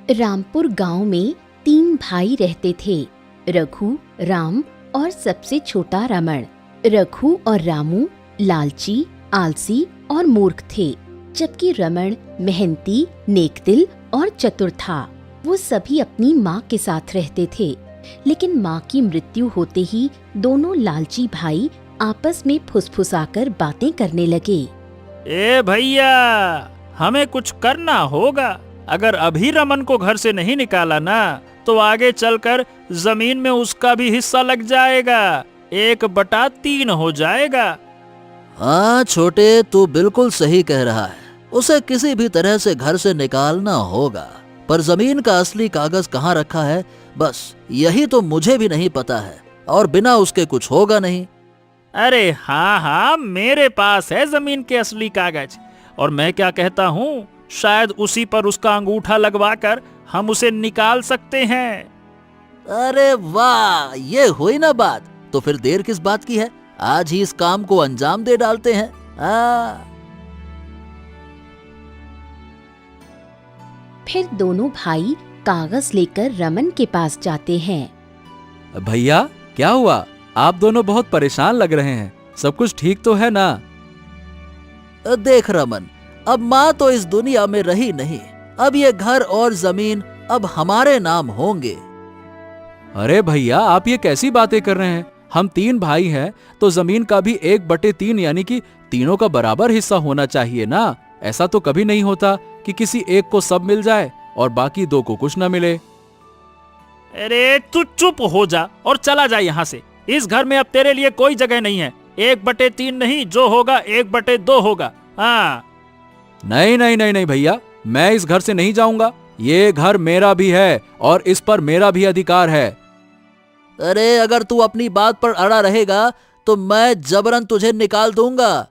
रामपुर गांव में 3 भाई रहते थे, रघु, राम और सबसे छोटा रमण। रघु और रामू लालची, आलसी और मूर्ख थे, जबकि रमण मेहनती, नेकदिल और चतुर था। वो सभी अपनी माँ के साथ रहते थे, लेकिन माँ की मृत्यु होते ही दोनों लालची भाई आपस में फुसफुसाकर बातें करने लगे। ए भैया, हमें कुछ करना होगा। अगर अभी रमन को घर से नहीं निकाला ना, तो आगे चलकर जमीन में उसका भी हिस्सा लग जाएगा, 1/3 हो जाएगा। हाँ छोटे, तू बिल्कुल सही कह रहा है। उसे किसी भी तरह से घर से निकालना होगा, पर जमीन का असली कागज कहाँ रखा है, बस यही तो मुझे भी नहीं पता है, और बिना उसके कुछ होगा नहीं। अरे हाँ, मेरे पास है जमीन के असली कागज, और मैं क्या कहता हूँ, शायद उसी पर उसका अंगूठा लगवाकर हम उसे निकाल सकते हैं। अरे वाह, ये हुई ना बात। तो फिर देर किस बात की है, आज ही इस काम को अंजाम दे डालते हैं। फिर दोनों भाई कागज लेकर रमन के पास जाते हैं। भैया, क्या हुआ? आप दोनों बहुत परेशान लग रहे हैं। सब कुछ ठीक तो है ना? देख रमन, अब माँ तो इस दुनिया में रही नहीं, अब ये घर और जमीन अब हमारे नाम होंगे। अरे भैया, आप ये कैसी बातें कर रहे हैं? हम 3 भाई हैं, तो जमीन का भी 1/3 यानी कि तीनों का बराबर हिस्सा होना चाहिए ना। ऐसा तो कभी नहीं होता कि किसी एक को सब मिल जाए और बाकी 2 को कुछ न मिले। अरे तू चुप हो जा और चला जा यहाँ से। इस घर में अब तेरे लिए कोई जगह नहीं है। 1/3 नहीं, जो होगा 1/2 होगा। हाँ। नहीं भैया, मैं इस घर से नहीं जाऊंगा। ये घर मेरा भी है और इस पर मेरा भी अधिकार है। अरे अगर तू अपनी बात पर अड़ा रहेगा तो मैं जबरन तुझे निकाल दूंगा।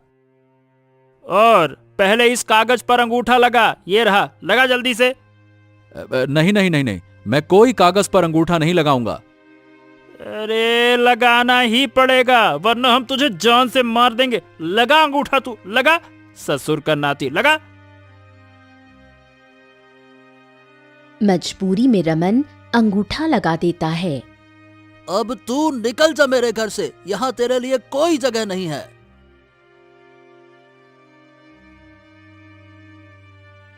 और पहले इस कागज पर अंगूठा लगा। ये रहा, लगा जल्दी से। नहीं, मैं कोई कागज पर अंगूठा नहीं लगाऊंगा। अरे लगाना ही पड़ेगा, वरना हम तुझे जान से मार देंगे। लगा अंगूठा, तू लगा, ससुर का नाती, लगा। मजबूरी में रमन अंगूठा लगा देता है। अब तू निकल जा मेरे घर से, यहाँ तेरे लिए कोई जगह नहीं है।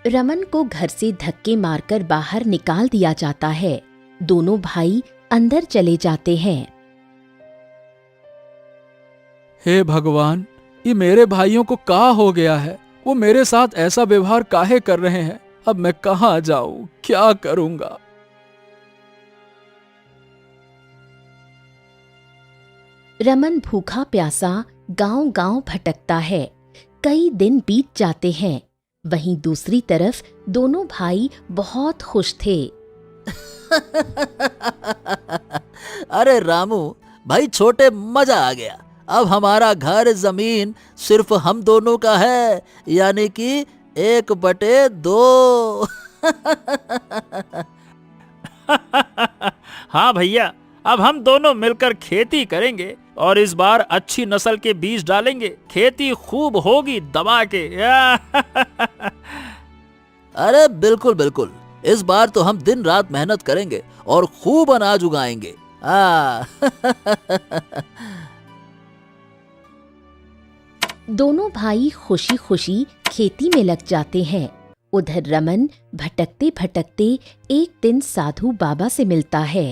रमन को घर से धक्के मारकर बाहर निकाल दिया जाता है। दोनों भाई अंदर चले जाते हैं। हे भगवान, ये मेरे भाइयों को क्या हो गया है? वो मेरे साथ ऐसा व्यवहार काहे कर रहे हैं? अब मैं कहाँ जाऊं, क्या करूंगा? रमन भूखा प्यासा गांव-गांव भटकता है। कई दिन बीत जाते हैं। वहीं दूसरी तरफ दोनों भाई बहुत खुश थे। अरे रामू भाई, छोटे, मजा आ गया। अब हमारा घर जमीन सिर्फ हम दोनों का है, यानी कि 1/2। हाँ भैया, अब हम दोनों मिलकर खेती करेंगे और इस बार अच्छी नस्ल के बीज डालेंगे। खेती खूब होगी दबा के। अरे बिल्कुल बिल्कुल, इस बार तो हम दिन रात मेहनत करेंगे और खूब अनाज उगाएंगे। दोनों भाई खुशी खुशी खेती में लग जाते हैं। उधर रमन भटकते भटकते एक दिन साधु बाबा से मिलता है।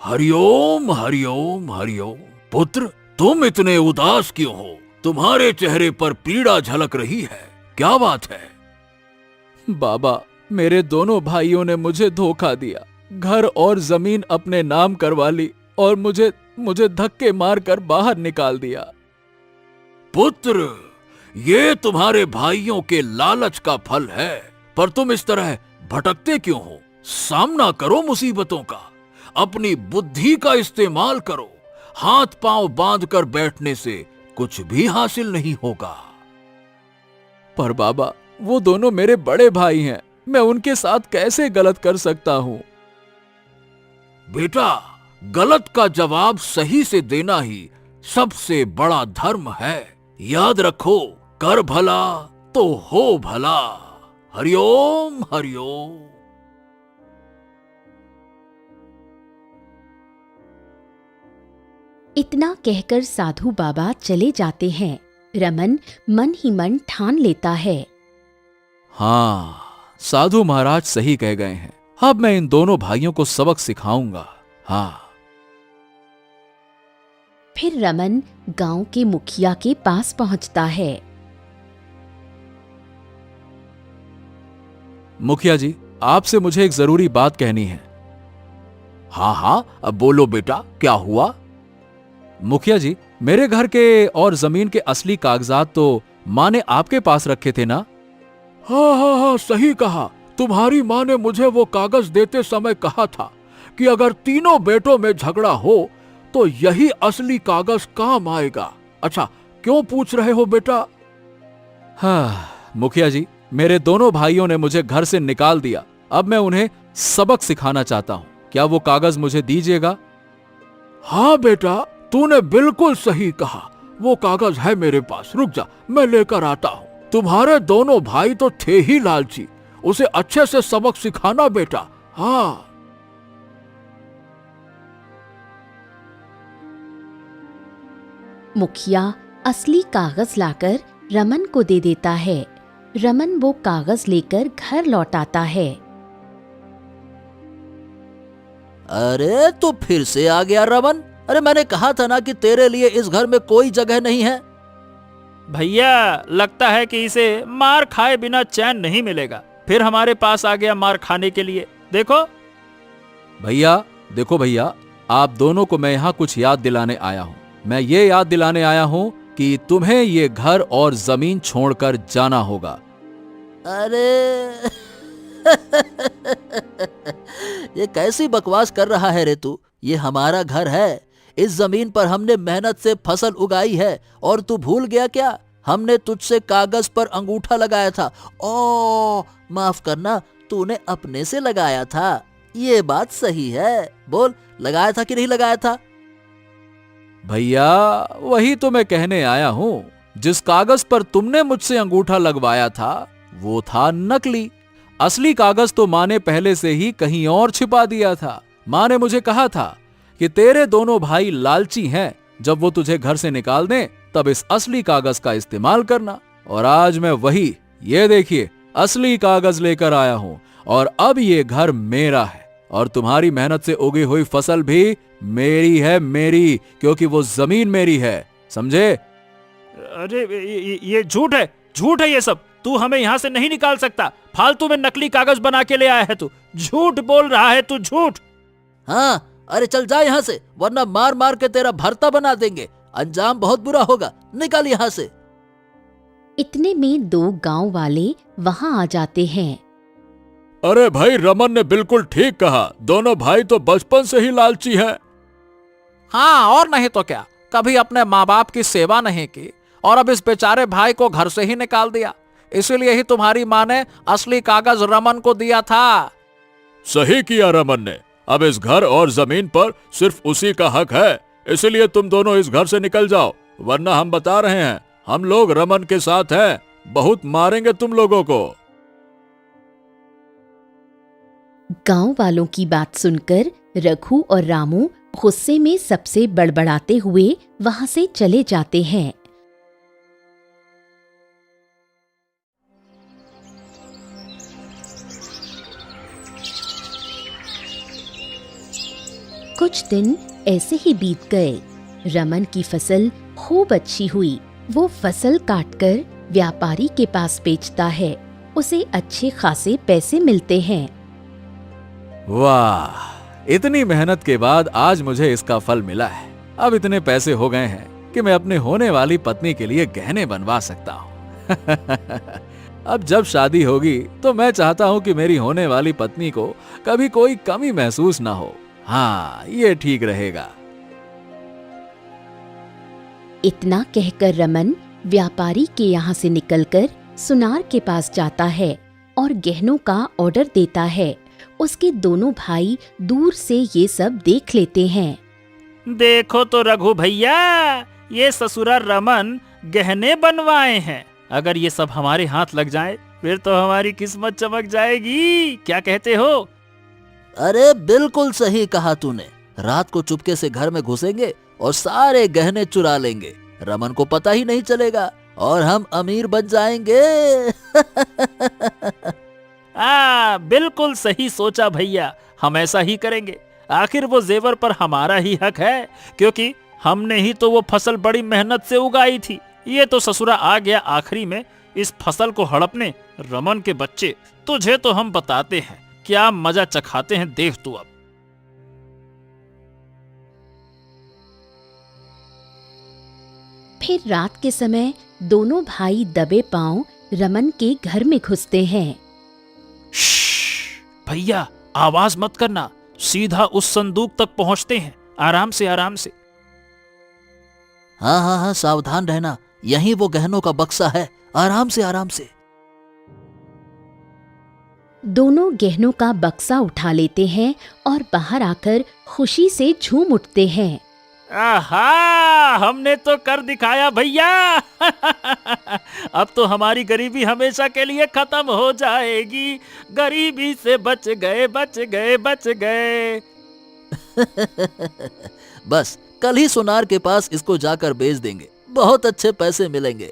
हरिओम हरिओम हरिओम। पुत्र, तुम इतने उदास क्यों हो? तुम्हारे चेहरे पर पीड़ा झलक रही है, क्या बात है? बाबा, मेरे दोनों भाइयों ने मुझे धोखा दिया, घर और जमीन अपने नाम करवा ली और मुझे धक्के मारकर बाहर निकाल दिया। पुत्र, ये तुम्हारे भाइयों के लालच का फल है, पर तुम इस तरह भटकते क्यों हो? सामना करो मुसीबतों का, अपनी बुद्धि का इस्तेमाल करो। हाथ पांव बांधकर बैठने से कुछ भी हासिल नहीं होगा। पर बाबा, वो दोनों मेरे बड़े भाई हैं, मैं उनके साथ कैसे गलत कर सकता हूँ? बेटा, गलत का जवाब सही से देना ही सबसे बड़ा धर्म है। याद रखो, कर भला तो हो भला। हरिओम हरिओम। इतना कहकर साधु बाबा चले जाते हैं। रमन मन ही मन ठान लेता है, हाँ, साधु महाराज सही कह गए हैं। अब मैं इन दोनों भाइयों को सबक सिखाऊंगा। हाँ। फिर रमन गांव के मुखिया के पास पहुंचता है। मुखिया जी, आपसे मुझे एक जरूरी बात कहनी है। हाँ हाँ, अब बोलो बेटा, क्या हुआ? मुखिया जी, मेरे घर के और जमीन के असली कागजात तो माँ ने आपके पास रखे थे ना? हाँ हाँ हाँ, सही कहा। तुम्हारी माँ ने मुझे वो कागज देते समय कहा था कि अगर तीनों बेटों में झगड़ा हो तो यही असली कागज काम आएगा। अच्छा, क्यों पूछ रहे हो बेटा? हाँ मुखिया जी, मेरे दोनों भाइयों ने मुझे घर से निकाल दिया। अब मैं उन्हें सबक सिखाना चाहता हूँ। क्या वो कागज मुझे दीजिएगा? हाँ बेटा, तूने बिल्कुल सही कहा। वो कागज है मेरे पास, रुक जा, मैं लेकर आता हूँ। तुम्हारे दोनों भाई तो थे ही लालची, उसे अच्छे से सबक सिखाना बेटा। हाँ। मुखिया असली कागज लाकर रमन को दे देता है। रमन वो कागज लेकर घर लौट आता है। अरे तू फिर से आ गया रमन। अरे मैंने कहा था ना कि तेरे लिए इस घर में कोई जगह नहीं है। भैया, लगता है कि इसे मार खाए बिना चैन नहीं मिलेगा। फिर हमारे पास आ गया मार खाने के लिए। देखो भैया, देखो भैया, आप दोनों को मैं यहाँ कुछ याद दिलाने आया हूँ। मैं ये याद दिलाने आया हूँ कि तुम्हें ये घर और जमीन छोड़कर जाना होगा। अरे ये कैसी बकवास कर रहा है रे तू? ये हमारा घर है। इस जमीन पर हमने मेहनत से फसल उगाई है और तू भूल गया क्या? हमने तुझसे कागज पर अंगूठा लगाया था। ओ माफ करना, तूने अपने से लगाया था। ये बात सही है। बोल, लगाया था कि नहीं लगाया था? भैया, वही तो मैं कहने आया हूँ। जिस कागज पर तुमने मुझसे अंगूठा लगवाया था वो था नकली। असली कागज तो माँ ने पहले से ही कहीं और छिपा दिया था। माँ ने मुझे कहा था कि तेरे दोनों भाई लालची हैं, जब वो तुझे घर से निकाल दें तब इस असली कागज का इस्तेमाल करना। और आज मैं वही, ये देखिए, असली कागज लेकर आया हूँ। और अब ये घर मेरा है और तुम्हारी मेहनत से उगी हुई फसल भी मेरी है, मेरी, क्योंकि वो जमीन मेरी है, समझे? अरे ये झूठ है, झूठ है ये सब। तू हमें यहाँ से नहीं निकाल सकता। फालतू में नकली कागज बना के ले आया है तू। झूठ बोल रहा है तू, झूठ। हाँ, अरे चल जा यहाँ से, वरना मार मार के तेरा भरता बना देंगे। अंजाम बहुत बुरा होगा। निकल यहाँ से। इतने में दो गांव वाले वहां आ जाते हैं। अरे भाई, रमन ने बिल्कुल ठीक कहा। दोनों भाई तो बचपन से ही लालची हैं। हाँ, और नहीं तो क्या। कभी अपने माँ बाप की सेवा नहीं की और अब इस बेचारे भाई को घर से ही निकाल दिया। इसीलिए ही तुम्हारी माँ ने असली कागज रमन को दिया था। सही किया रमन ने। अब इस घर और जमीन पर सिर्फ उसी का हक है। इसलिए तुम दोनों इस घर से निकल जाओ, वरना हम बता रहे हैं, हम लोग रमन के साथ हैं। बहुत मारेंगे तुम लोगों को। गांव वालों की बात सुनकर रघु और रामू गुस्से में सबसे बड़बड़ाते हुए वहां से चले जाते हैं। कुछ दिन ऐसे ही बीत गए। रमन की फसल खूब अच्छी हुई। वो फसल काटकर व्यापारी के पास बेचता है। उसे अच्छे खासे पैसे मिलते हैं। वाह, इतनी मेहनत के बाद आज मुझे इसका फल मिला है। अब इतने पैसे हो गए हैं कि मैं अपने होने वाली पत्नी के लिए गहने बनवा सकता हूँ। अब जब शादी होगी तो मैं चाहता हूँ कि मेरी होने वाली पत्नी को कभी कोई कमी महसूस ना हो। हाँ, ये ठीक रहेगा। इतना कहकर रमन व्यापारी के यहाँ से निकलकर सुनार के पास जाता है और गहनों का ऑर्डर देता है। उसके दोनों भाई दूर से ये सब देख लेते हैं। देखो तो रघु भैया, ये ससुरा रमन गहने बनवाए हैं। अगर ये सब हमारे हाथ लग जाए फिर तो हमारी किस्मत चमक जाएगी, क्या कहते हो? अरे बिल्कुल सही कहा तूने। रात को चुपके से घर में घुसेंगे और सारे गहने चुरा लेंगे। रमन को पता ही नहीं चलेगा और हम अमीर बन जाएंगे। बिल्कुल सही सोचा भैया, हम ऐसा ही करेंगे। आखिर वो जेवर पर हमारा ही हक है, क्योंकि हमने ही तो वो फसल बड़ी मेहनत से उगाई थी। ये तो ससुरा आ गया आखिरी में इस फसल को हड़पने। रमन के बच्चे, तुझे तो हम बताते हैं क्या मजा चखाते हैं, देख तू अब। फिर रात के समय दोनों भाई दबे पांव रमन के घर में घुसते हैं। भैया आवाज मत करना, सीधा उस संदूक तक पहुंचते हैं, आराम से आराम से। हाँ हाँ हाँ, सावधान रहना, यहीं वो गहनों का बक्सा है, आराम से आराम से। दोनों गहनों का बक्सा उठा लेते हैं और बाहर आकर खुशी से झूम उठते हैं। आहा, हमने तो कर दिखाया भैया। अब तो हमारी गरीबी हमेशा के लिए खत्म हो जाएगी। गरीबी से बच गए, बच गए, बच गए। बस कल ही सुनार के पास इसको जाकर बेच देंगे, बहुत अच्छे पैसे मिलेंगे।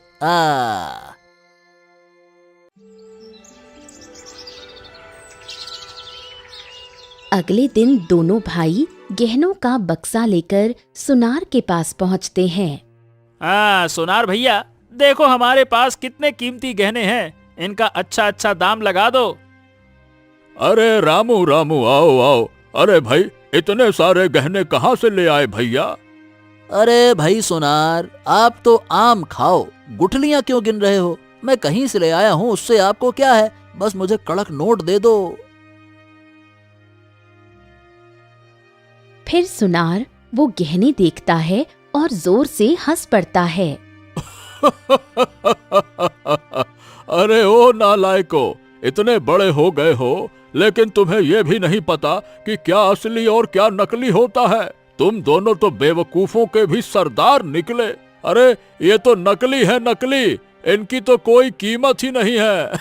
अगले दिन दोनों भाई गहनों का बक्सा लेकर सुनार के पास पहुंचते हैं। सुनार भैया, देखो हमारे पास कितने कीमती गहने हैं, इनका अच्छा अच्छा दाम लगा दो। अरे रामू रामू, आओ आओ। अरे भाई, इतने सारे गहने कहाँ से ले आए भैया? अरे भाई सुनार, आप तो आम खाओ, गुठलियां क्यों गिन रहे हो? मैं कहीं से ले आया हूँ, उससे आपको क्या है? बस मुझे कड़क नोट दे दो। फिर सुनार वो गहने देखता है और जोर से हंस पड़ता है। अरे ओ नालायको, इतने बड़े हो गए हो, लेकिन तुम्हें यह भी नहीं पता कि क्या असली और क्या नकली होता है। तुम दोनों तो बेवकूफों के भी सरदार निकले। अरे ये तो नकली है, नकली, इनकी तो कोई कीमत ही नहीं है।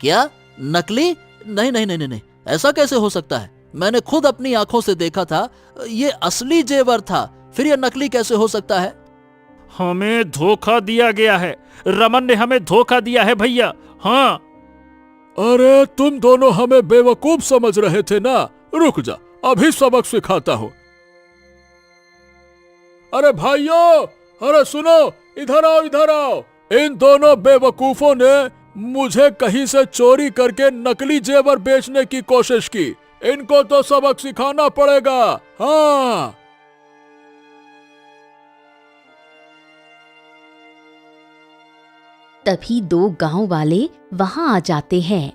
क्या नकली? नहीं नहीं नहीं नहीं, ऐसा कैसे हो सकता है? मैंने खुद अपनी आंखों से देखा था, ये असली जेवर था, फिर ये नकली कैसे हो सकता है? हमें धोखा दिया गया है, रमन ने हमें धोखा दिया है भैया। हाँ। अरे तुम दोनों हमें बेवकूफ समझ रहे थे ना? रुक जा, अभी सबक सिखाता हूँ। अरे भाइयों, अरे सुनो, इधर आओ, इधर आओ। इन दोनों बेवकूफों ने मुझे कहीं से चोरी करके नकली जेवर बेचने की कोशिश की। इनको तो सबक सिखाना पड़ेगा। हाँ। तभी दो गांव वाले वहां आ जाते हैं।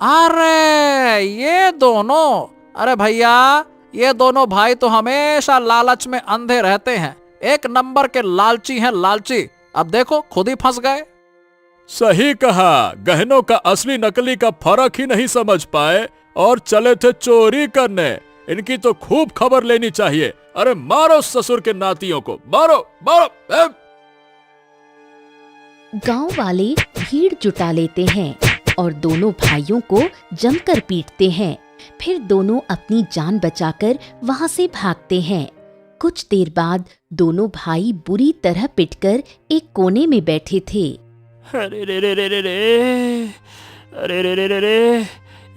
अरे ये दोनों, अरे भैया, ये दोनों भाई तो हमेशा लालच में अंधे रहते हैं। एक नंबर के लालची हैं, लालची। अब देखो खुद ही फंस गए। सही कहा, गहनों का असली नकली का फर्क ही नहीं समझ पाए और चले थे चोरी करने। इनकी तो खूब खबर लेनी चाहिए। अरे मारो ससुर के नातियों को, मारो मारो। गांव वाले भीड़ जुटा लेते हैं और दोनों भाइयों को जमकर पीटते हैं। फिर दोनों अपनी जान बचाकर वहां से भागते हैं। कुछ देर बाद दोनों भाई बुरी तरह पिटकर एक कोने में बैठे थे। अरे रे रे रे रे रे, अरे रे रे रे रे,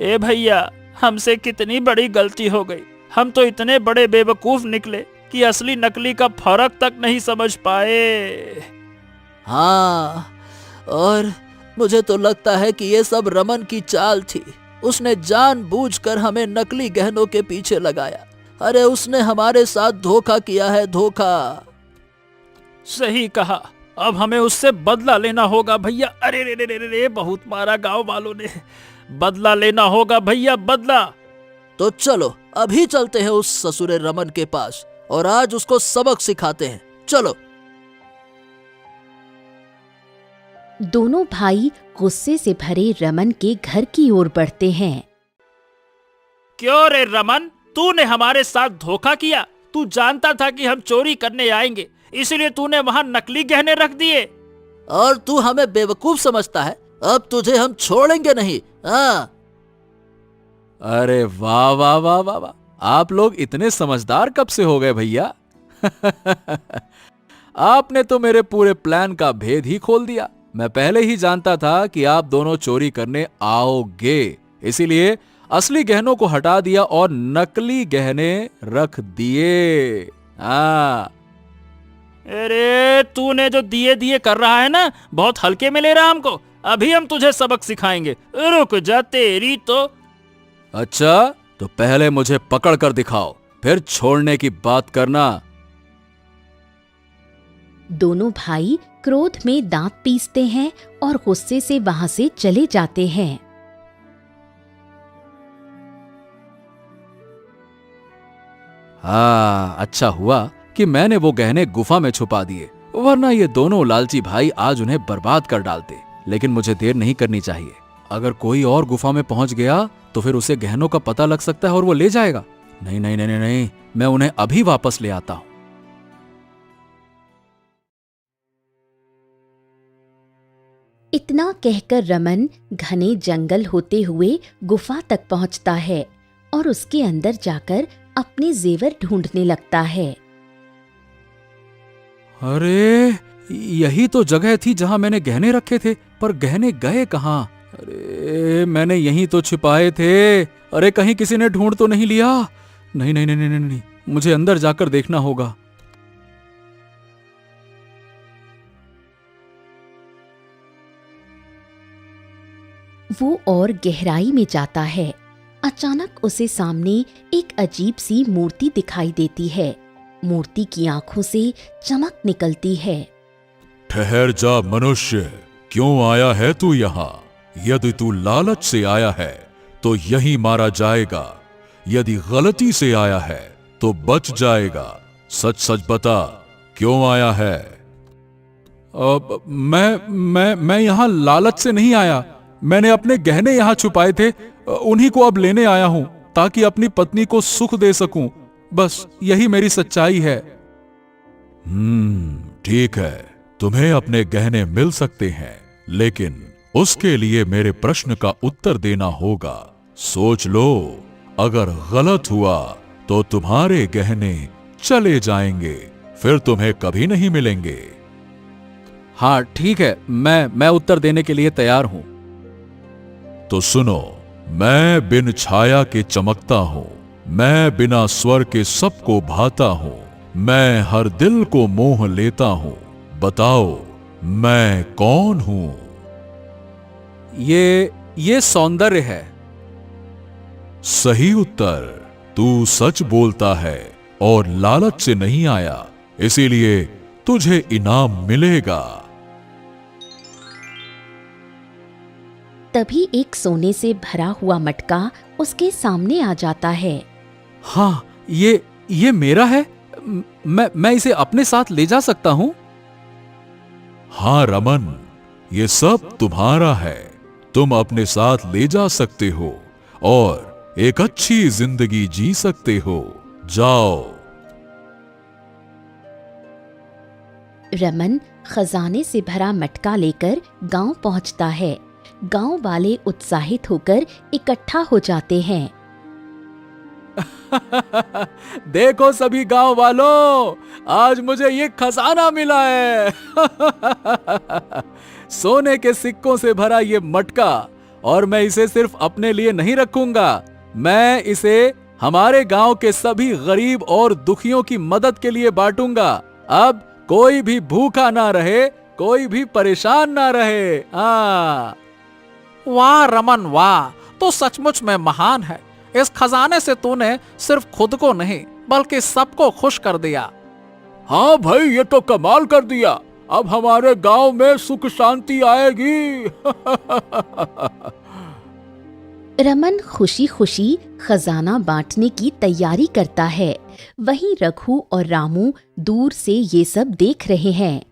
ए भैया, हमसे कितनी बड़ी गलती हो गई। हम तो इतने बड़े बेवकूफ निकले कि असली नकली का फर्क तक नहीं समझ पाए। हाँ, और मुझे तो लगता है कि ये सब रमन की चाल थी। उसने जानबूझकर हमें नकली गहनों के पीछे लगाया। अरे उसने हमारे साथ धोखा किया है, धोखा। सही कहा, अब हमें उससे बदला लेना होगा भैया। अरे रे रे रे रे, बहुत मारा गांव वालों ने। बदला लेना होगा भैया, बदला। तो चलो अभी चलते हैं उस ससुरे रमन के पास और आज उसको सबक सिखाते हैं। चलो। दोनों भाई गुस्से से भरे रमन के घर की ओर बढ़ते हैं। क्यों रे रमन, तूने हमारे साथ धोखा किया। तू जानता था कि हम चोरी करने आएंगे, इसलिए तूने वहां नकली गहने रख दिए। और तू हमें बेवकूफ समझता है। अब तुझे हम छोड़ेंगे नहीं। हाँ, अरे वाह वाह वाह वाह वाह, आप लोग इतने समझदार कब से हो गए भैया? आपने तो मेरे पूरे प्लान का भेद ही खोल दिया। मैं पहले ही जानता था कि आप दोनों चोरी करने आओगे, इसीलिए असली गहनों को हटा दिया और नकली गहने रख दिए। हाँ, अरे तूने जो दिए दिए कर रहा है ना, बहुत हल्के में ले रहा हमको। अभी हम तुझे सबक सिखाएंगे, रुक जा तेरी तो। अच्छा तो पहले मुझे पकड़ कर दिखाओ, फिर छोड़ने की बात करना। दोनों भाई क्रोध में दांत पीसते हैं और गुस्से से वहां से चले जाते हैं। हाँ, अच्छा हुआ कि मैंने वो गहने गुफा में छुपा दिए, वरना ये दोनों लालची भाई आज उन्हें बर्बाद कर डालते। लेकिन मुझे देर नहीं करनी चाहिए। अगर कोई और गुफा में पहुंच गया तो फिर उसे गहनों का पता लग सकता है और वो ले जाएगा। नहीं नहीं नहीं नहीं, नहीं, मैं उन्हें अभी वापस ले आता हूं। इतना कहकर रमन घने जंगल होते हुए गुफा तक पहुंचता है और उसके अंदर जाकर अपने जेवर ढूंढने लगता है। अरे यही तो जगह थी जहां मैंने गहने रखे थे, पर गहने गए कहां? अरे मैंने यहीं तो छिपाए थे। अरे कहीं किसी ने ढूंढ तो नहीं लिया? नहीं नहीं नहीं नहीं नहीं, नहीं। मुझे अंदर जाकर देखना होगा। वो और गहराई में जाता है। अचानक उसे सामने एक अजीब सी मूर्ति दिखाई देती है। मूर्ति की आंखों से चमक निकलती है। ठहर जा मनुष्य, क्यों आया है तू यहाँ? यदि तू लालच से आया है तो यहीं मारा जाएगा, यदि गलती से आया है तो बच जाएगा। सच सच बता, क्यों आया है? मैं यहाँ लालच से नहीं आया। मैंने अपने गहने यहाँ छुपाए थे, उन्हीं को अब लेने आया हूँ ताकि अपनी पत्नी को सुख दे सकूं। बस यही मेरी सच्चाई है। ठीक है, तुम्हें अपने गहने मिल सकते हैं, लेकिन उसके लिए मेरे प्रश्न का उत्तर देना होगा। सोच लो, अगर गलत हुआ तो तुम्हारे गहने चले जाएंगे, फिर तुम्हें कभी नहीं मिलेंगे। हाँ ठीक है, मैं उत्तर देने के लिए तैयार हूं। तो सुनो, मैं बिन छाया के चमकता हूं, मैं बिना स्वर के सबको भाता हूं, मैं हर दिल को मोह लेता हूं। बताओ मैं कौन हूं? ये सौंदर्य है। सही उत्तर। तू सच बोलता है और लालच से नहीं आया, इसीलिए तुझे इनाम मिलेगा। तभी एक सोने से भरा हुआ मटका उसके सामने आ जाता है। हाँ, ये मेरा है। मैं इसे अपने साथ ले जा सकता हूं? हाँ रमन, ये सब तुम्हारा है। तुम अपने साथ ले जा सकते हो और एक अच्छी जिंदगी जी सकते हो। जाओ। रमन खजाने से भरा मटका लेकर गांव पहुंचता है। गांव वाले उत्साहित होकर इकट्ठा हो जाते हैं। देखो सभी गांव वालों, आज मुझे ये खजाना मिला है। सोने के सिक्कों से भरा ये मटका, और मैं इसे सिर्फ अपने लिए नहीं रखूंगा, मैं इसे हमारे गांव के सभी गरीब और दुखियों की मदद के लिए बांटूंगा। अब कोई भी भूखा ना रहे, कोई भी परेशान ना रहे। हाँ, वाह रमन वाह, तो सचमुच में महान है। इस खजाने से तूने सिर्फ खुद को नहीं बल्कि सबको खुश कर दिया। हाँ भाई, ये तो कमाल कर दिया। अब हमारे गांव में सुख शांति आएगी। रमन खुशी खुशी खजाना बांटने की तैयारी करता है। वहीं रघु और रामू दूर से ये सब देख रहे हैं।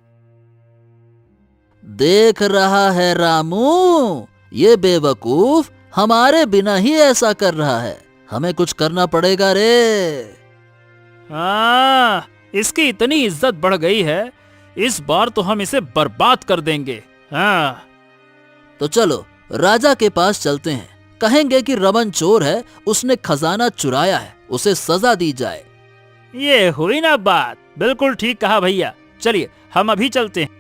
देख रहा है रामू, ये बेवकूफ हमारे बिना ही ऐसा कर रहा है। हमें कुछ करना पड़ेगा रे। हाँ, इसकी इतनी इज्जत बढ़ गई है इस बार तो हम इसे बर्बाद कर देंगे। हाँ। तो चलो राजा के पास चलते हैं, कहेंगे कि रमन चोर है, उसने खजाना चुराया है, उसे सजा दी जाए। ये हुई ना बात। बिल्कुल ठीक कहा भैया। चलिए हम अभी चलते हैं।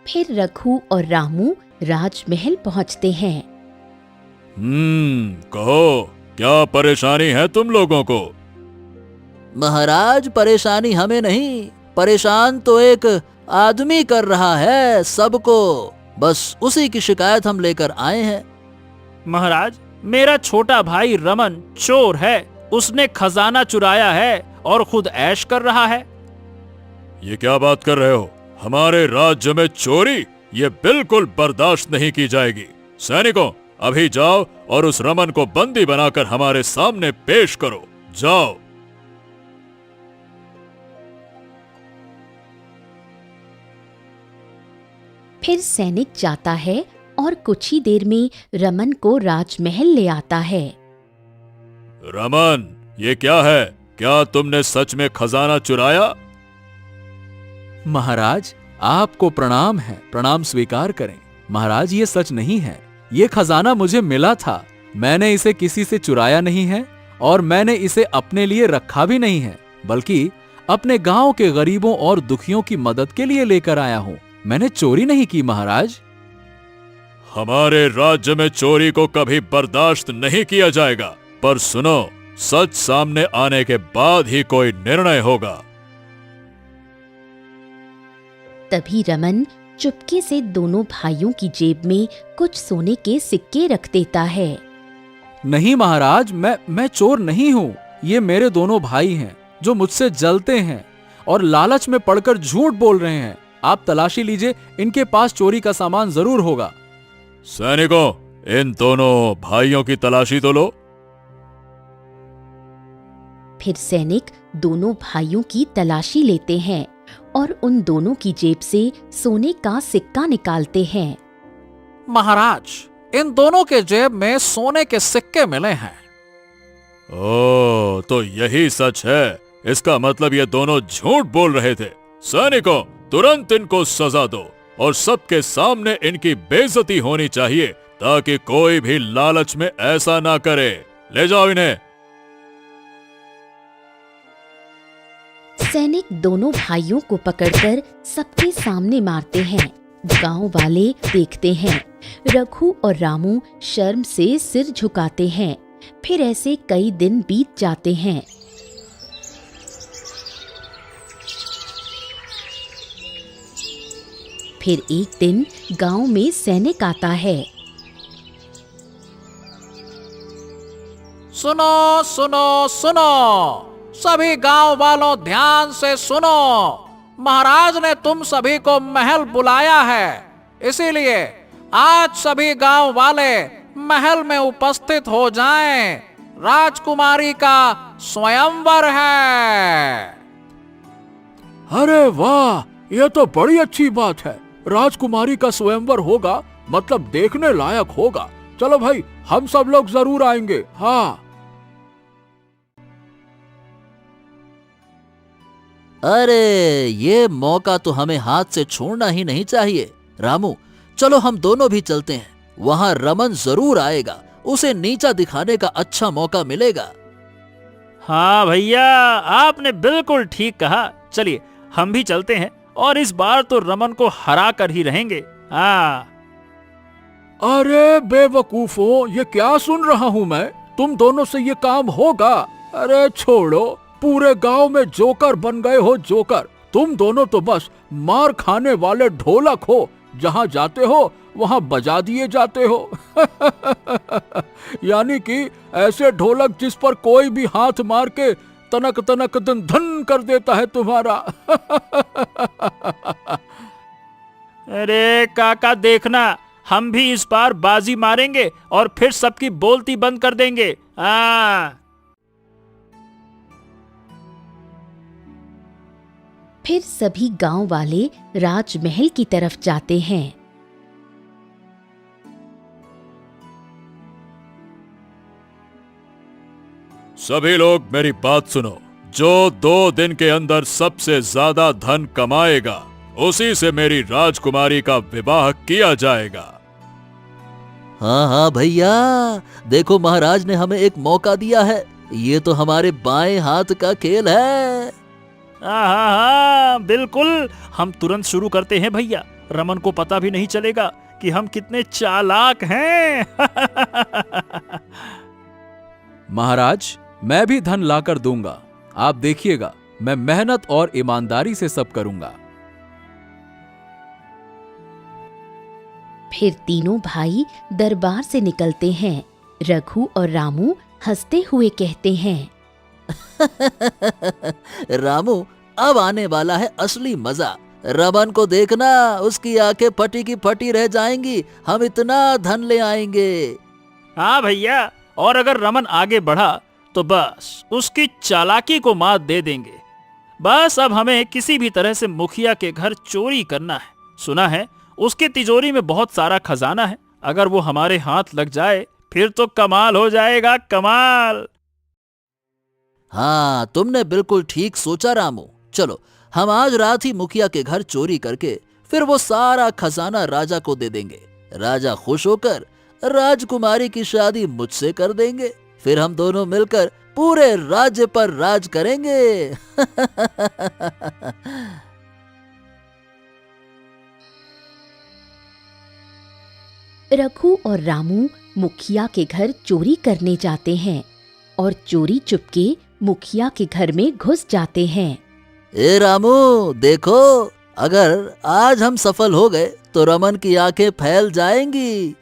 फिर रघु और रामू राजमहल पहुंचते हैं। कहो क्या परेशानी है तुम लोगों को? महाराज परेशानी हमें नहीं, परेशान तो एक आदमी कर रहा है सबको, बस उसी की शिकायत हम लेकर आए हैं। महाराज, मेरा छोटा भाई रमन चोर है, उसने खजाना चुराया है और खुद ऐश कर रहा है। ये क्या बात कर रहे हो? हमारे राज्य में चोरी ये बिल्कुल बर्दाश्त नहीं की जाएगी। सैनिकों, अभी जाओ और उस रमन को बंदी बनाकर हमारे सामने पेश करो। जाओ। फिर सैनिक जाता है और कुछ ही देर में रमन को राजमहल ले आता है। रमन, ये क्या है? क्या तुमने सच में खजाना चुराया? महाराज, आपको प्रणाम है, प्रणाम स्वीकार करें। महाराज, ये सच नहीं है। ये खजाना मुझे मिला था, मैंने इसे किसी से चुराया नहीं है और मैंने इसे अपने लिए रखा भी नहीं है, बल्कि अपने गांव के गरीबों और दुखियों की मदद के लिए लेकर आया हूं। मैंने चोरी नहीं की महाराज। हमारे राज्य में चोरी को कभी बर्दाश्त नहीं किया जाएगा। पर सुनो, सच सामने आने के बाद ही कोई निर्णय होगा। तभी रमन चुपके से दोनों भाइयों की जेब में कुछ सोने के सिक्के रख देता है। नहीं महाराज, मैं चोर नहीं हूं। ये मेरे दोनों भाई हैं जो मुझसे जलते हैं और लालच में पड़कर झूठ बोल रहे हैं। आप तलाशी लीजिए, इनके पास चोरी का सामान जरूर होगा। सैनिकों, इन दोनों भाइयों की तलाशी तो लो। फिर सैनिक दोनों भाइयों की तलाशी लेते हैं और उन दोनों की जेब से सोने का सिक्का निकालते हैं। महाराज, इन दोनों के जेब में सोने के सिक्के मिले हैं। ओ, तो यही सच है। इसका मतलब ये दोनों झूठ बोल रहे थे। सैनिकों, तुरंत इनको सजा दो और सबके सामने इनकी बेइज्जती होनी चाहिए, ताकि कोई भी लालच में ऐसा ना करे। ले जाओ इन्हें। सैनिक दोनों भाइयों को पकड़कर सबके सामने मारते हैं। गांव वाले देखते हैं। रघु और रामू शर्म से सिर झुकाते हैं। फिर ऐसे कई दिन बीत जाते हैं। फिर एक दिन गांव में सैनिक आता है। सुनो सुनो सुनो, सभी गांव वालों ध्यान से सुनो। महाराज ने तुम सभी को महल बुलाया है, इसीलिए आज सभी गांव वाले महल में उपस्थित हो जाएं। राजकुमारी का स्वयंवर है। अरे वाह, यह तो बड़ी अच्छी बात है। राजकुमारी का स्वयंवर होगा, मतलब देखने लायक होगा। चलो भाई, हम सब लोग जरूर आएंगे। हाँ। अरे ये मौका तो हमें हाथ से छोड़ना ही नहीं चाहिए। रामू, चलो हम दोनों भी चलते हैं। वहां रमन जरूर आएगा, उसे नीचा दिखाने का अच्छा मौका मिलेगा। हाँ भैया, आपने बिल्कुल ठीक कहा। चलिए हम भी चलते हैं और इस बार तो रमन को हरा कर ही रहेंगे। हाँ। अरे बेवकूफों, ये क्या सुन रहा हूँ मैं? तुम दोनों से ये काम होगा? अरे छोड़ो, पूरे गांव में जोकर बन गए हो जोकर। तुम दोनों तो बस मार खाने वाले ढोलक हो, जहां जाते हो वहां बजा दिए जाते हो। यानी कि ऐसे ढोलक जिस पर कोई भी हाथ मार के तनक तनक धन धन कर देता है तुम्हारा। अरे काका, देखना, हम भी इस बार बाजी मारेंगे और फिर सबकी बोलती बंद कर देंगे। हाँ। फिर सभी गांव वाले राजमहल की तरफ जाते हैं। सभी लोग मेरी बात सुनो। जो 2 दिन के अंदर सबसे ज्यादा धन कमाएगा उसी से मेरी राजकुमारी का विवाह किया जाएगा। हाँ हाँ भैया, देखो महाराज ने हमें एक मौका दिया है। ये तो हमारे बाएं हाथ का खेल है। हाँ, बिल्कुल। हम तुरंत शुरू करते हैं भैया। रमन को पता भी नहीं चलेगा कि हम कितने चालाक हैं। महाराज, मैं भी धन लाकर दूंगा। आप देखिएगा, मैं मेहनत और ईमानदारी से सब करूंगा। फिर तीनों भाई दरबार से निकलते हैं। रघु और रामू हंसते हुए कहते हैं, रामू, अब आने वाला है असली मजा। रमन को देखना, उसकी आंखें फटी की फटी रह जाएंगी। हम इतना धन ले आएंगे। हाँ भैया, और अगर रमन आगे बढ़ा तो बस उसकी चालाकी को मात दे देंगे। बस अब हमें किसी भी तरह से मुखिया के घर चोरी करना है। सुना है उसकी तिजोरी में बहुत सारा खजाना है। अगर वो हमारे हाथ लग जाए फिर तो कमाल हो जाएगा, कमाल। हाँ, तुमने बिल्कुल ठीक सोचा रामू। चलो, हम आज रात ही मुखिया के घर चोरी करके फिर वो सारा खजाना राजा को दे देंगे। राजा खुश होकर राजकुमारी की शादी मुझसे कर देंगे। फिर हम दोनों मिलकर पूरे राज्य पर राज करेंगे। रघु और रामू मुखिया के घर चोरी करने जाते हैं और चोरी चुपके मुखिया के घर में घुस जाते हैं। ए रामू, देखो, अगर आज हम सफल हो गए तो रमन की आंखें फैल जाएंगी।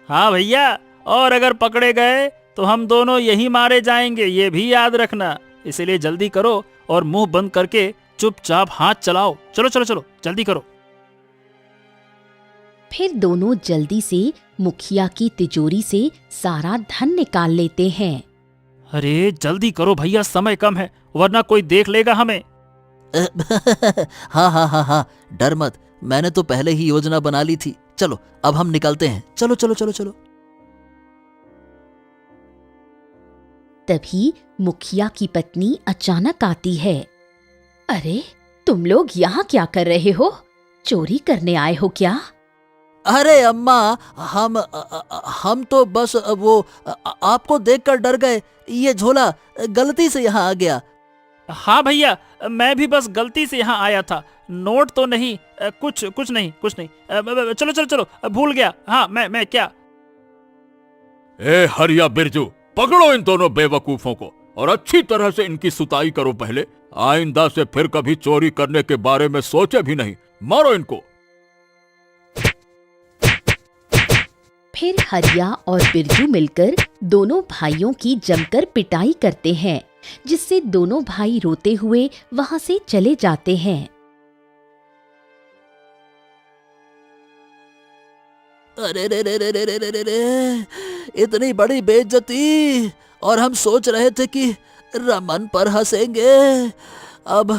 हाँ भैया, और अगर पकड़े गए तो हम दोनों यही मारे जाएंगे, ये भी याद रखना। इसलिए जल्दी करो और मुंह बंद करके चुपचाप हाथ चलाओ। चलो चलो चलो, जल्दी करो। फिर दोनों जल्दी से मुखिया की तिजोरी से सारा धन निकाल लेते हैं। अरे जल्दी करो भैया, समय कम है, वरना कोई देख लेगा हमें। हाँ हाँ हाँ हाँ, डर मत, मैंने तो पहले ही योजना बना ली थी। चलो अब हम निकलते हैं। चलो चलो चलो चलो। तभी मुखिया की पत्नी अचानक आती है। अरे, तुम लोग यहाँ क्या कर रहे हो? चोरी करने आए हो क्या? अरे अम्मा, हम तो बस वो आपको देखकर डर गए। ये झोला गलती से यहाँ आ गया। हाँ भैया, मैं भी बस गलती से यहाँ आया था। नोट तो नहीं, कुछ नहीं। चलो चलो चलो, भूल गया। हाँ, मैं क्या। ए हरिया बिरजू, पकड़ो इन दोनों बेवकूफों को और अच्छी तरह से इनकी सुताई करो पहले। आइंदा से फिर कभी चोरी करने के बारे में सोचे भी नहीं। मारो इनको। फिर हरिया और बिरजू मिलकर दोनों भाइयों की जमकर पिटाई करते हैं, जिससे दोनों भाई रोते हुए वहां से चले जाते हैं। अरे रे रे रे रे रे रे रे, इतनी बड़ी बेइज्जती, और हम सोच रहे थे कि रमन पर हंसेंगे। अब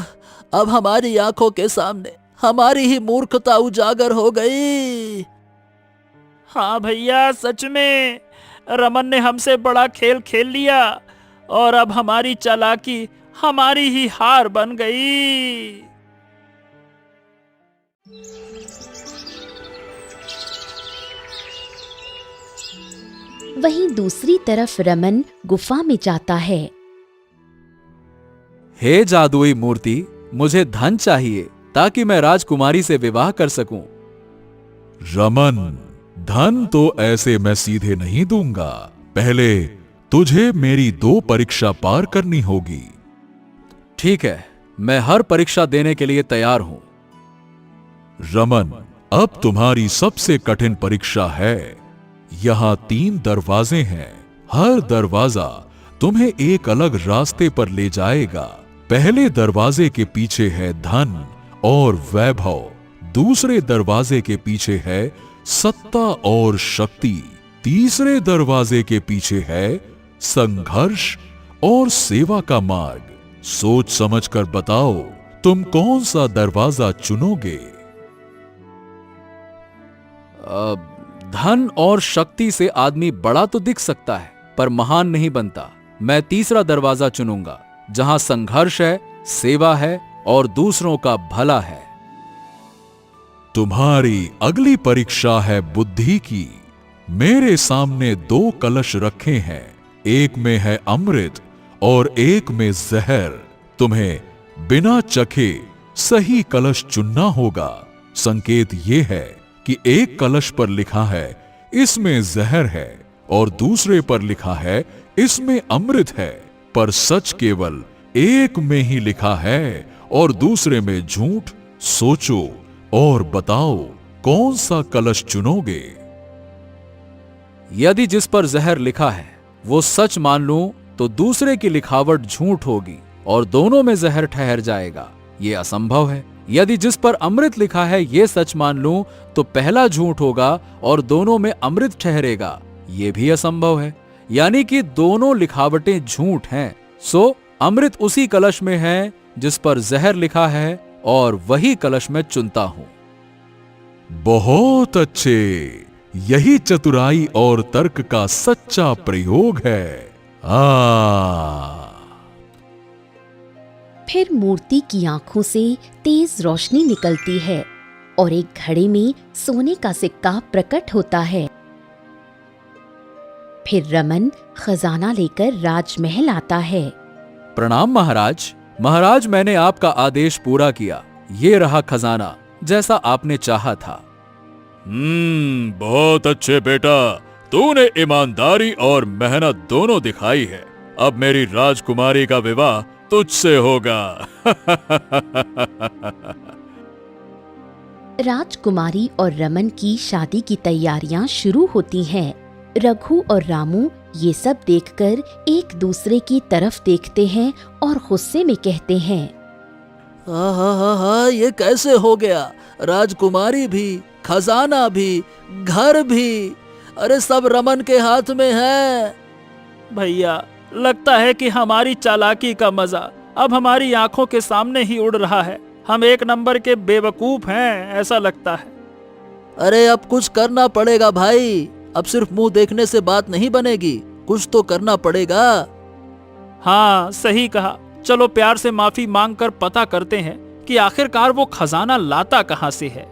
हमारी आंखों के सामने हमारी ही मूर्खता उजागर हो गई। हाँ भैया, सच में रमन ने हमसे बड़ा खेल खेल लिया और अब हमारी चालाकी हमारी ही हार बन गई। वहीं दूसरी तरफ रमन गुफा में जाता है। हे जादुई मूर्ति, मुझे धन चाहिए ताकि मैं राजकुमारी से विवाह कर सकूं। रमन, धन तो ऐसे मैं सीधे नहीं दूंगा। पहले तुझे मेरी 2 परीक्षा पार करनी होगी। ठीक है, मैं हर परीक्षा देने के लिए तैयार हूं। रमन, अब तुम्हारी सबसे कठिन परीक्षा है। यहाँ 3 दरवाजे हैं। हर दरवाजा तुम्हें एक अलग रास्ते पर ले जाएगा। पहले दरवाजे के पीछे है धन और वैभव। दूसरे दरवाजे के पीछे है सत्ता और शक्ति। तीसरे दरवाजे के पीछे है संघर्ष और सेवा का मार्ग। सोच समझकर बताओ, तुम कौन सा दरवाजा चुनोगे? धन और शक्ति से आदमी बड़ा तो दिख सकता है, पर महान नहीं बनता। मैं तीसरा दरवाजा चुनूंगा, जहां संघर्ष है, सेवा है और दूसरों का भला है। तुम्हारी अगली परीक्षा है बुद्धि की। मेरे सामने 2 कलश रखे हैं, एक में है अमृत और एक में जहर। तुम्हें बिना चखे सही कलश चुनना होगा। संकेत यह है कि एक कलश पर लिखा है इसमें जहर है और दूसरे पर लिखा है इसमें अमृत है, पर सच केवल एक में ही लिखा है और दूसरे में झूठ। सोचो और बताओ कौन सा कलश चुनोगे। यदि जिस पर जहर लिखा है वो सच मान लूं तो दूसरे की लिखावट झूठ होगी और दोनों में जहर ठहर जाएगा, ये असंभव है। यदि जिस पर अमृत लिखा है ये सच मान लूं तो पहला झूठ होगा और दोनों में अमृत ठहरेगा, ये भी असंभव है। यानी कि दोनों लिखावटें झूठ हैं। सो अमृत उसी कलश में है जिस पर जहर लिखा है और वही कलश मैं चुनता हूं। बहुत अच्छे, यही चतुराई और तर्क का सच्चा प्रयोग है। फिर मूर्ति की आंखों से तेज रोशनी निकलती है और एक घड़े में सोने का सिक्का प्रकट होता है। फिर रमन खजाना लेकर राजमहल आता है। प्रणाम महाराज। महाराज, मैंने आपका आदेश पूरा किया। ये रहा खजाना, जैसा आपने चाहा था। बहुत अच्छे बेटा, तूने ईमानदारी और मेहनत दोनों दिखाई है। अब मेरी राजकुमारी का विवाह तुझसे होगा। राजकुमारी और रमन की शादी की तैयारियां शुरू होती हैं। रघु और रामू ये सब देखकर एक दूसरे की तरफ देखते हैं और गुस्से में कहते हैं, हा, ये कैसे हो गया? राजकुमारी भी, खजाना भी, घर भी, अरे सब रमन के हाथ में है। भैया, लगता है कि हमारी चालाकी का मजा अब हमारी आंखों के सामने ही उड़ रहा है। हम एक नंबर के बेवकूफ हैं, ऐसा लगता है। अरे अब कुछ करना पड़ेगा भाई। अब सिर्फ मुंह देखने से बात नहीं बनेगी, कुछ तो करना पड़ेगा। हाँ, सही कहा। चलो प्यार से माफी मांगकर पता करते हैं कि आखिरकार वो खजाना लाता कहां से है।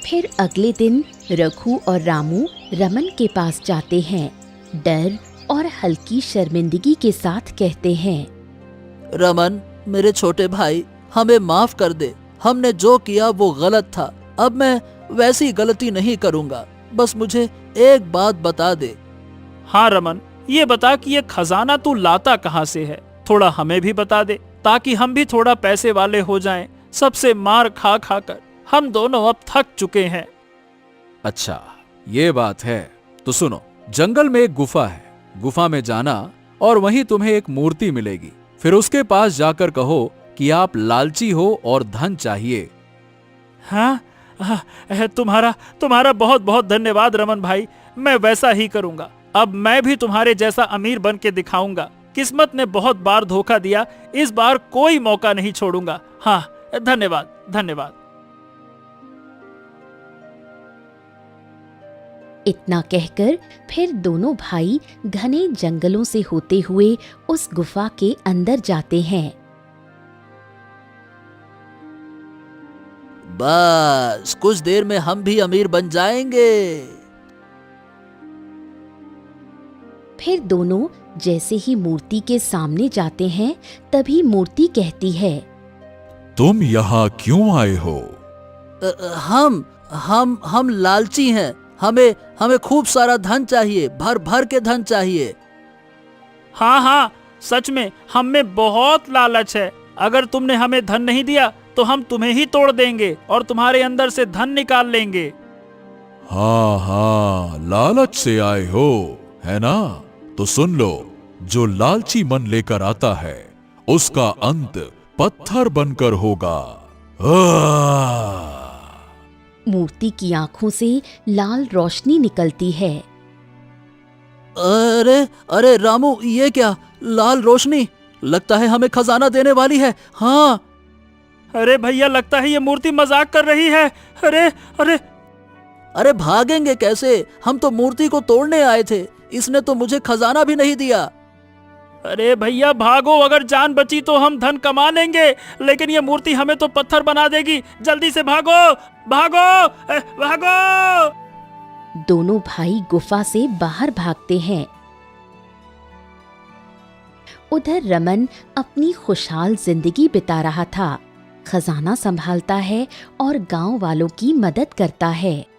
फिर अगले दिन रघु और रामू रमन के पास जाते हैं। डर और हल्की शर्मिंदगी के साथ कहते हैं, रमन, मेरे छोटे भाई, हमें माफ कर दे। हमने जो किया वो गलत था। अब मैं वैसी गलती नहीं करूंगा। बस मुझे एक बात बता दे। हाँ रमन, ये बता कि ये खजाना तू लाता कहां से है। थोड़ा हमें भी बता दे ताकि हम भी थोड़ा पैसे वाले हो जाएं। सबसे मार खा खा कर हम दोनों अब थक चुके हैं। अच्छा, ये बात है तो सुनो। जंगल में एक गुफा है। गुफा में जाना और वहीं तुम्हें एक मूर्ति मिलेगी। फिर उसके पास जाकर कहो कि आप लालची हो और धन चाहिए। हाँ, तुम्हारा बहुत बहुत धन्यवाद रमन भाई। मैं वैसा ही करूंगा। अब मैं भी तुम्हारे जैसा अमीर बन के दिखाऊंगा। किस्मत ने बहुत बार धोखा दिया, इस बार कोई मौका नहीं छोड़ूंगा। हाँ, धन्यवाद धन्यवाद। इतना कहकर फिर दोनों भाई घने जंगलों से होते हुए उस गुफा के अंदर जाते हैं। बस कुछ देर में हम भी अमीर बन जाएंगे। फिर दोनों जैसे ही मूर्ति के सामने जाते हैं, तभी मूर्ति कहती है, तुम यहाँ क्यों आए हो? हम लालची हैं। हमें खूब सारा धन चाहिए, भर भर के धन चाहिए। हाँ हाँ, सच में हम में बहुत लालच है। अगर तुमने हमें धन नहीं दिया तो हम तुम्हें ही तोड़ देंगे और तुम्हारे अंदर से धन निकाल लेंगे। हाँ हाँ, लालच से आए हो, है ना? तो सुन लो, जो लालची मन लेकर आता है उसका अंत पत्थर बनकर होगा। मूर्ति की आंखों से लाल रोशनी निकलती है। अरे रामू, ये क्या? लाल रोशनी, लगता है हमें खजाना देने वाली है। हाँ। अरे भैया, लगता है ये मूर्ति मजाक कर रही है। अरे अरे अरे भागेंगे कैसे? हम तो मूर्ति को तोड़ने आए थे। इसने तो मुझे खजाना भी नहीं दिया। अरे भैया भागो, अगर जान बची तो हम धन कमा लेंगे, लेकिन ये मूर्ति हमें तो पत्थर बना देगी। जल्दी से भागो भागो भागो। दोनों भाई गुफा से बाहर भागते हैं। उधर रमन अपनी खुशहाल जिंदगी बिता रहा था, खजाना संभालता है और गांव वालों की मदद करता है।